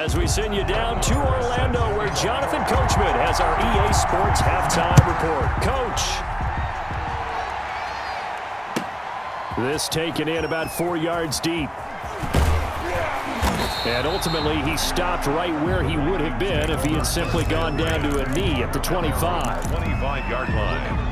as we send you down to Orlando, where Jonathan Coachman has our EA Sports halftime report. Coach. This taken in about 4 yards deep. And ultimately, he stopped right where he would have been if he had simply gone down to a knee at the 25. 25-yard line.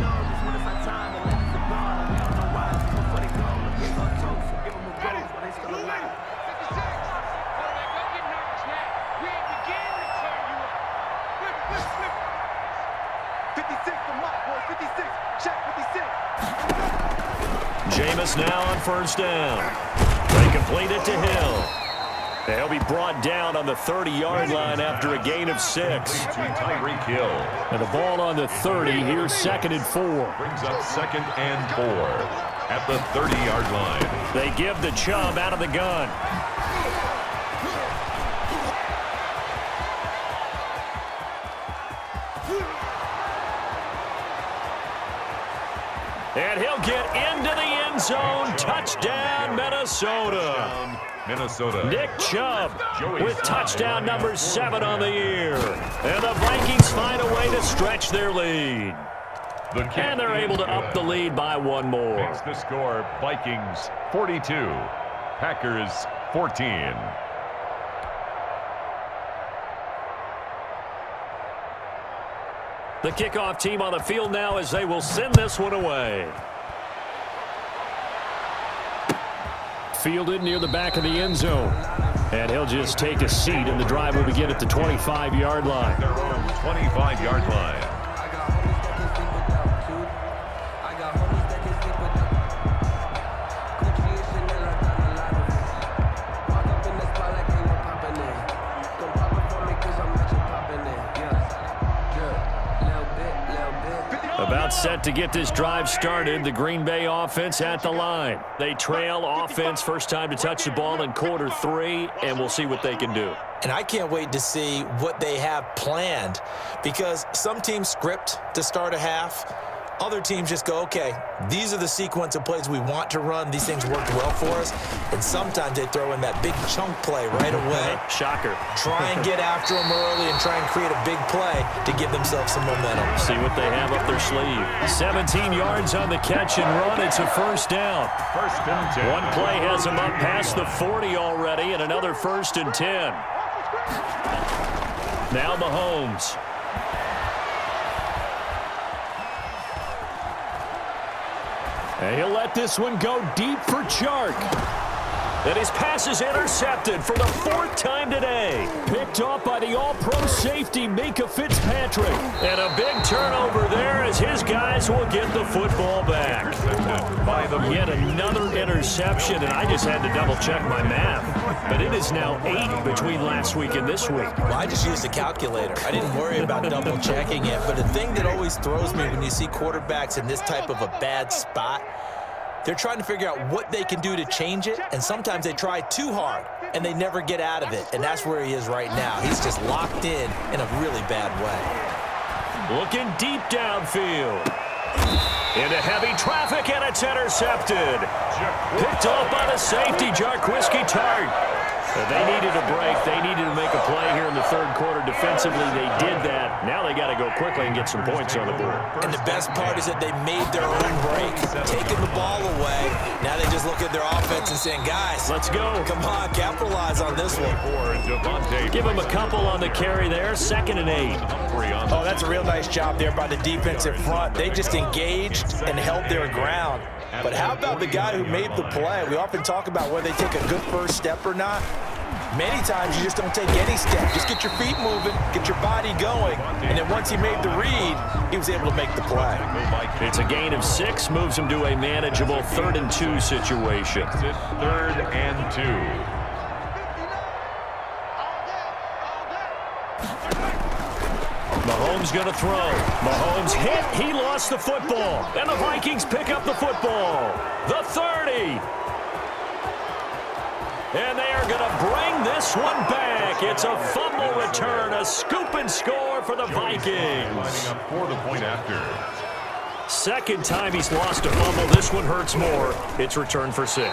Jameis now on first down. They complete it to Hill. He'll be brought down on the 30-yard line after a gain of 6. Tyreek Hill. And the ball on the 30. Here's 2nd and 4. Brings up 2nd and 4 at the 30-yard line. They give the Chubb out of the gun. And he'll get into the end zone. Touchdown, Minnesota. Nick Chubb with touchdown number 7 on the year. And the Vikings find a way to stretch their lead. And they're able to up the lead by 1 more. Makes the score Vikings 42, Packers 14. The kickoff team on the field now as they will send this one away. Fielded near the back of the end zone. And he'll just take a seat, and the drive will begin at the 25-yard line. Their own 25-yard line. About set to get this drive started. The Green Bay offense at the line. They trail offense first time to touch the ball in quarter 3, and we'll see what they can do. And I can't wait to see what they have planned, because some teams script to start a half. Other teams just go, okay, these are the sequence of plays we want to run. These things worked well for us. And sometimes they throw in that big chunk play right away. Shocker. Try and get after them early and try and create a big play to give themselves some momentum. See what they have up their sleeve. 17 yards on the catch and run. It's a first down. First and 10. One play has them up past the 40 already, and another first and 10. Now Mahomes. And he'll let this one go deep for Chark. And his pass is intercepted for the 4th time today. Picked off by the all-pro safety, Minkah Fitzpatrick. And a big turnover there as his guys will get the football back. Yet another interception, and I just had to double-check my math. But it is now 8 between last week and this week. Well, I just used a calculator. I didn't worry about double-checking it. But the thing that always throws me when you see quarterbacks in this type of a bad spot, they're trying to figure out what they can do to change it, and sometimes they try too hard, and they never get out of it, and that's where he is right now. He's just locked in a really bad way. Looking deep downfield. Into heavy traffic, and it's intercepted. Picked off by the safety, Jarquiski Tart. They needed a break. They needed to make a play here in the 3rd quarter. Defensively, they did that. Now they got to go quickly and get some points on the board. And the best part is that they made their own break, taking the ball away. Now they just look at their offense and saying, guys, let's go. Come on, capitalize on this one. Give them a couple on the carry there. 2nd and 8. Oh, that's a real nice job there by the defensive front. They just engaged and held their ground. But how about the guy who made the play? We often talk about whether they take a good first step or not. Many times you just don't take any step. Just get your feet moving, get your body going, and then once he made the read, he was able to make the play. It's a gain of 6, moves him to a manageable 3rd and 2 situation. 3rd and 2. Mahomes going to throw. Mahomes hit. He lost the football. And the Vikings pick up the football. The 30. And they are going to bring this one back. It's a fumble return, a scoop and score for the Vikings. Lining up for the point after. 2nd time he's lost a fumble. This one hurts more. It's returned for 6.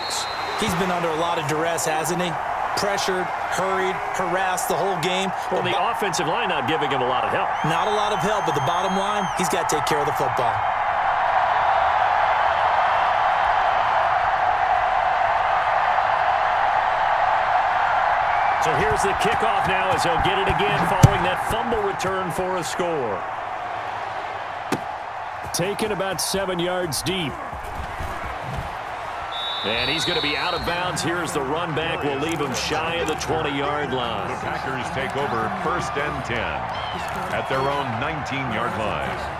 He's been under a lot of duress, hasn't he? Pressured, hurried, harassed the whole game. Well, the offensive line not giving him a lot of help. Not a lot of help, but the bottom line, he's got to take care of the football. So here's the kickoff now as he'll get it again following that fumble return for a score. Taken about 7 yards deep. And he's going to be out of bounds. Here's the run back. Will leave him shy of the 20-yard line. The Packers take over 1st and 10 at their own 19-yard line.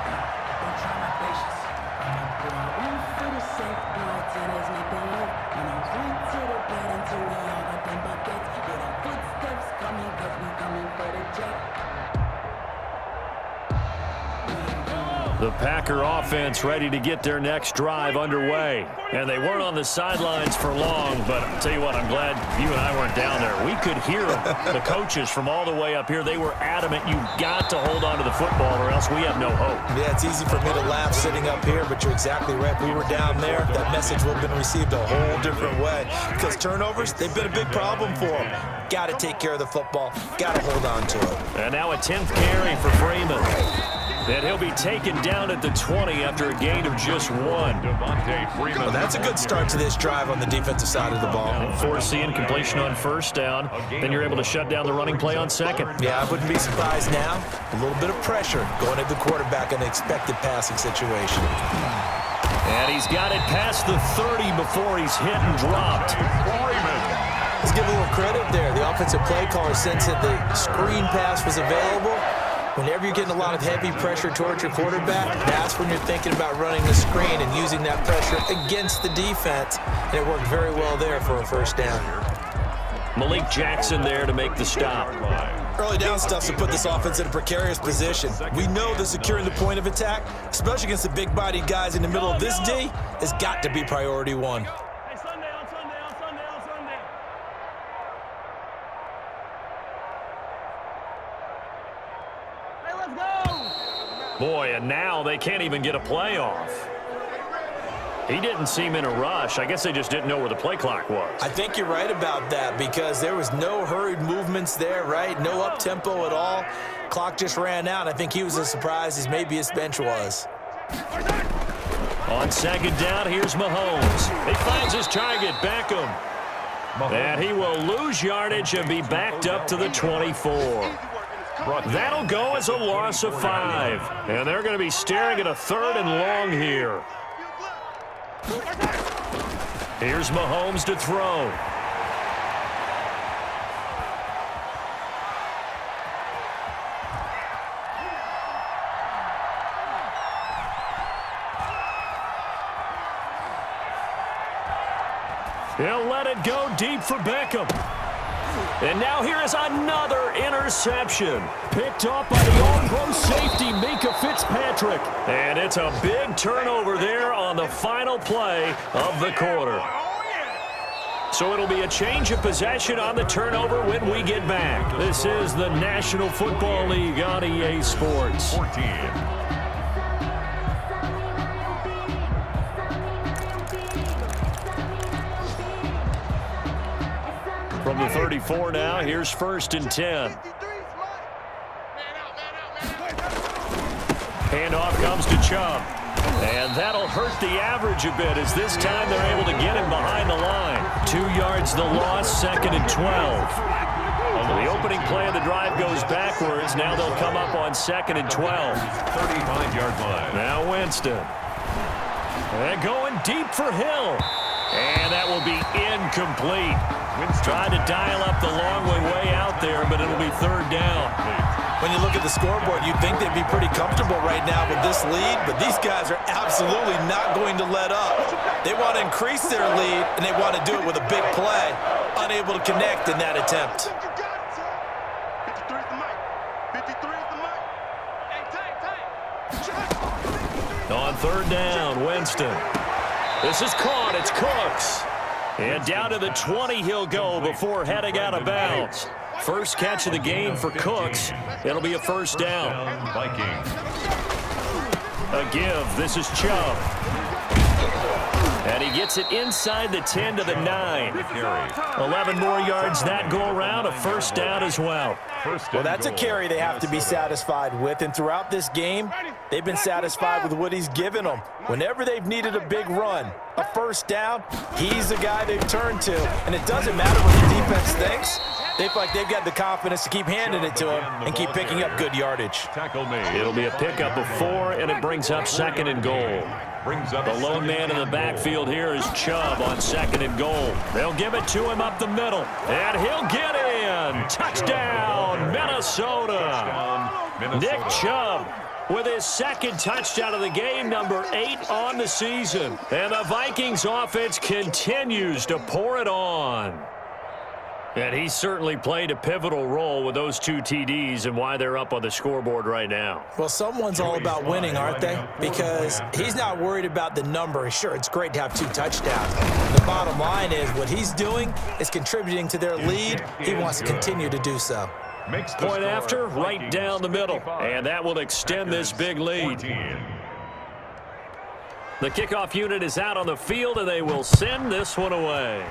The Packer offense ready to get their next drive underway. And they weren't on the sidelines for long, but I'll tell you what, I'm glad you and I weren't down there. We could hear them, the coaches from all the way up here. They were adamant, you've got to hold on to the football or else we have no hope. Yeah, it's easy for me to laugh sitting up here, but you're exactly right. We were down there. That message would have been received a whole different way. Because turnovers, they've been a big problem for them. Got to take care of the football. Got to hold on to it. And now a 10th carry for Freeman. And he'll be taken down at the 20 after a gain of just 1. Well, that's a good start to this drive on the defensive side of the ball. Force the incompletion on 1st down. Then you're able to shut down the running play on 2nd. Yeah, I wouldn't be surprised now. A little bit of pressure going at the quarterback in an expected passing situation. And he's got it past the 30 before he's hit and dropped. Let's give a little credit there. The offensive play caller sensed that the screen pass was available. Whenever you're getting a lot of heavy pressure towards your quarterback, that's when you're thinking about running the screen and using that pressure against the defense. And it worked very well there for a 1st down. Malik Jackson there to make the stop. Early down stuff to put this offense in a precarious position. We know that securing the point of attack, especially against the big-bodied guys in the middle of this D, has got to be priority 1. Boy, and now they can't even get a play off. He didn't seem in a rush. I guess they just didn't know where the play clock was. I think you're right about that because there was no hurried movements there, right? No up-tempo at all. Clock just ran out. I think he was as surprised as maybe his bench was. On 2nd down, here's Mahomes. He finds his target, Beckham. And he will lose yardage and be backed up to the 24. That'll go as a loss of 5. And they're going to be staring at a 3rd and long here. Here's Mahomes to throw. He'll let it go deep for Beckham. And now here is another interception. Picked off by the all-pro safety, Mika Fitzpatrick. And it's a big turnover there on the final play of the quarter. So it'll be a change of possession on the turnover when we get back. This is the National Football League on EA Sports. 14. From the 34 now, here's 1st and 10. Handoff comes to Chubb. And that'll hurt the average a bit as this time they're able to get him behind the line. 2 yards the loss, 2nd and 12. So the opening play of the drive goes backwards. Now they'll come up on 2nd and 12. 35-yard line. Now Winston. And going deep for Hill. And that will be incomplete. Tried to dial up the long way out there, but it'll be 3rd down. When you look at the scoreboard, you'd think they'd be pretty comfortable right now with this lead, but these guys are absolutely not going to let up. They want to increase their lead, and they want to do it with a big play. Unable to connect in that attempt. On 3rd down, Winston. This is caught. It's Cooks. And down to the 20 he'll go before heading out of bounds. First catch of the game for Cooks. It'll be a 1st down. Vikings. A give. This is Chubb. And he gets it inside the 10 to the 9. 11 more yards that go around, a first down as well. Well, that's a carry they have to be satisfied with, and throughout this game, they've been satisfied with what he's given them. Whenever they've needed a big run, a first down, he's the guy they've turned to. And it doesn't matter what the defense thinks. They feel like they've got the confidence to keep handing it to him and keep picking up good yardage. It'll be a pickup of 4, and it brings up 2nd and goal. The lone man in the backfield here is Chubb on 2nd and goal. They'll give it to him up the middle, and he'll get in. Touchdown, Minnesota. Nick Chubb with his 2nd touchdown of the game, number 8 on the season. And the Vikings offense continues to pour it on. And he certainly played a pivotal role with those 2 TDs and why they're up on the scoreboard right now. Well, someone's all about winning, aren't they? Because he's not worried about the number. Sure, it's great to have 2 touchdowns. The bottom line is what he's doing is contributing to their lead. He wants to continue to do so. Point after, right down the middle. And that will extend this big lead. The kickoff unit is out on the field, and they will send this one away.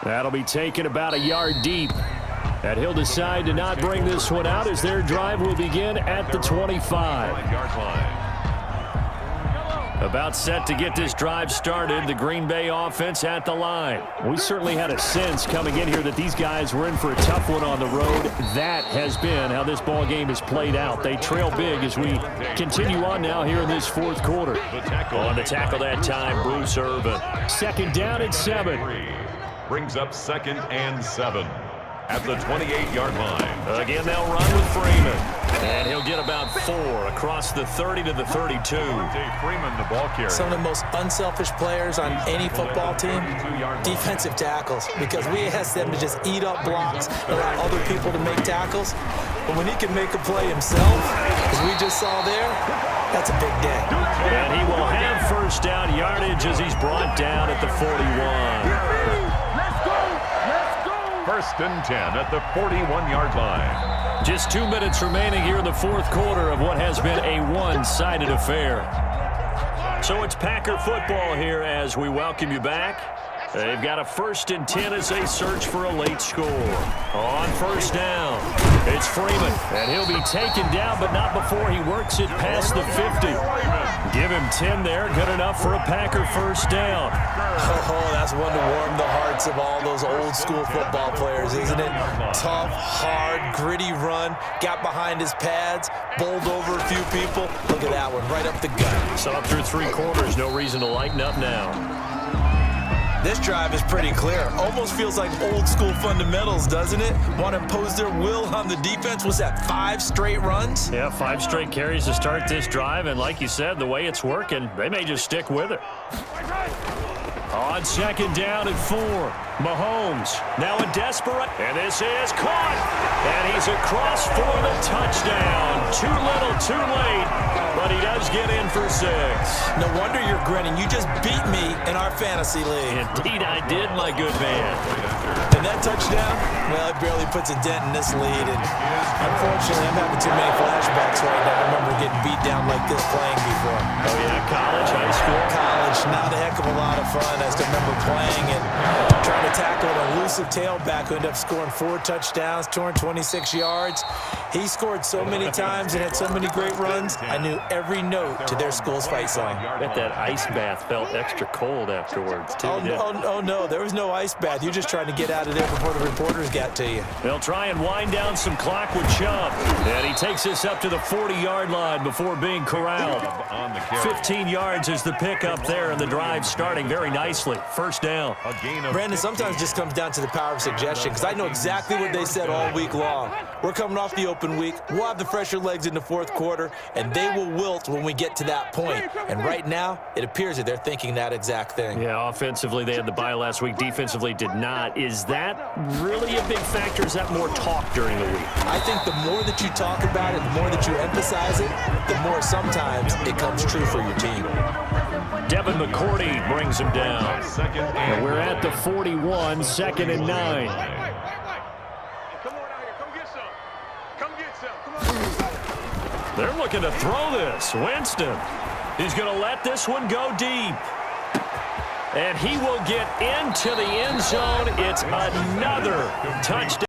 That'll be taken about a yard deep. And he'll decide to not bring this one out as their drive will begin at the 25. About set to get this drive started, the Green Bay offense at the line. We certainly had a sense coming in here that these guys were in for a tough one on the road. That has been how this ball game has played out. They trail big as we continue on now here in this 4th quarter. On the tackle that time, Bruce Irvin. 2nd down and 7. Brings up 2nd and 7 at the 28-yard line. Again, they'll run with Freeman. And he'll get about 4 across the 30 to the 32. Freeman, the ball carrier. Some of the most unselfish players on any football team, defensive tackles, because we ask them to just eat up blocks, allow other people to make tackles. But when he can make a play himself, as we just saw there, that's a big day. And he will have first down yardage as he's brought down at the 41. 1st and 10 at the 41-yard line. Just 2 minutes remaining here in the 4th quarter of what has been a one-sided affair. So it's Packer football here as we welcome you back. They've got a 1st and 10 as they search for a late score. On first down, it's Freeman, and he'll be taken down, but not before he works it past the 50. Give him 10 there, good enough for a Packer first down. Oh, that's one to warm the hearts of all those old-school football players, isn't it? Tough, hard, gritty run, got behind his pads, bowled over a few people. Look at that one, right up the gut. So up through 3 quarters, no reason to lighten up now. This drive is pretty clear. Almost feels like old-school fundamentals, doesn't it? Want to impose their will on the defense. Was that 5 straight runs? Yeah, 5 straight carries to start this drive, and like you said, the way it's working, they may just stick with it. On 2nd down and 4, Mahomes now a desperate, and this is caught, and he's across for the touchdown. Too little, too late, but he does get in for 6. No wonder you're grinning. You just beat me in our fantasy league. Indeed I did, my good man. And that touchdown, well, it barely puts a dent in this lead, and unfortunately, I'm having too many flashbacks right now. I remember getting beat down like this playing before. Oh, yeah, college, high school? College, not a heck of a lot of fun. I still remember playing and trying to tackle an elusive tailback who ended up scoring 4 touchdowns, 226 yards. He scored so many times and had so many great runs, I knew every note to their school's fight song. I bet that ice bath felt extra cold afterwards, too. Oh, no, there was no ice bath. You're just trying to get out of there before the reporters got to you. They'll try and wind down some clock with Chubb. And he takes us up to the 40-yard line before being corralled. 15 yards is the pickup there, and the drive starting very nicely. First down. Brandon, sometimes it just comes down to the power of suggestion, because I know exactly what they said all week long. We're coming off the open week. We'll have the fresher legs in the 4th quarter, and they will wilt when we get to that point. And right now, it appears that they're thinking that exact thing. Yeah, offensively, they had the bye last week. Defensively, did not. Is that really a big factor? Is that more talk during the week? I think the more that you talk about it, the more that you emphasize it, the more sometimes it comes true for your team. Devin McCourty brings him down. And we're at the 41, 2nd and 9. They're looking to throw this. Winston. He's going to let this one go deep. And he will get into the end zone. It's another touchdown.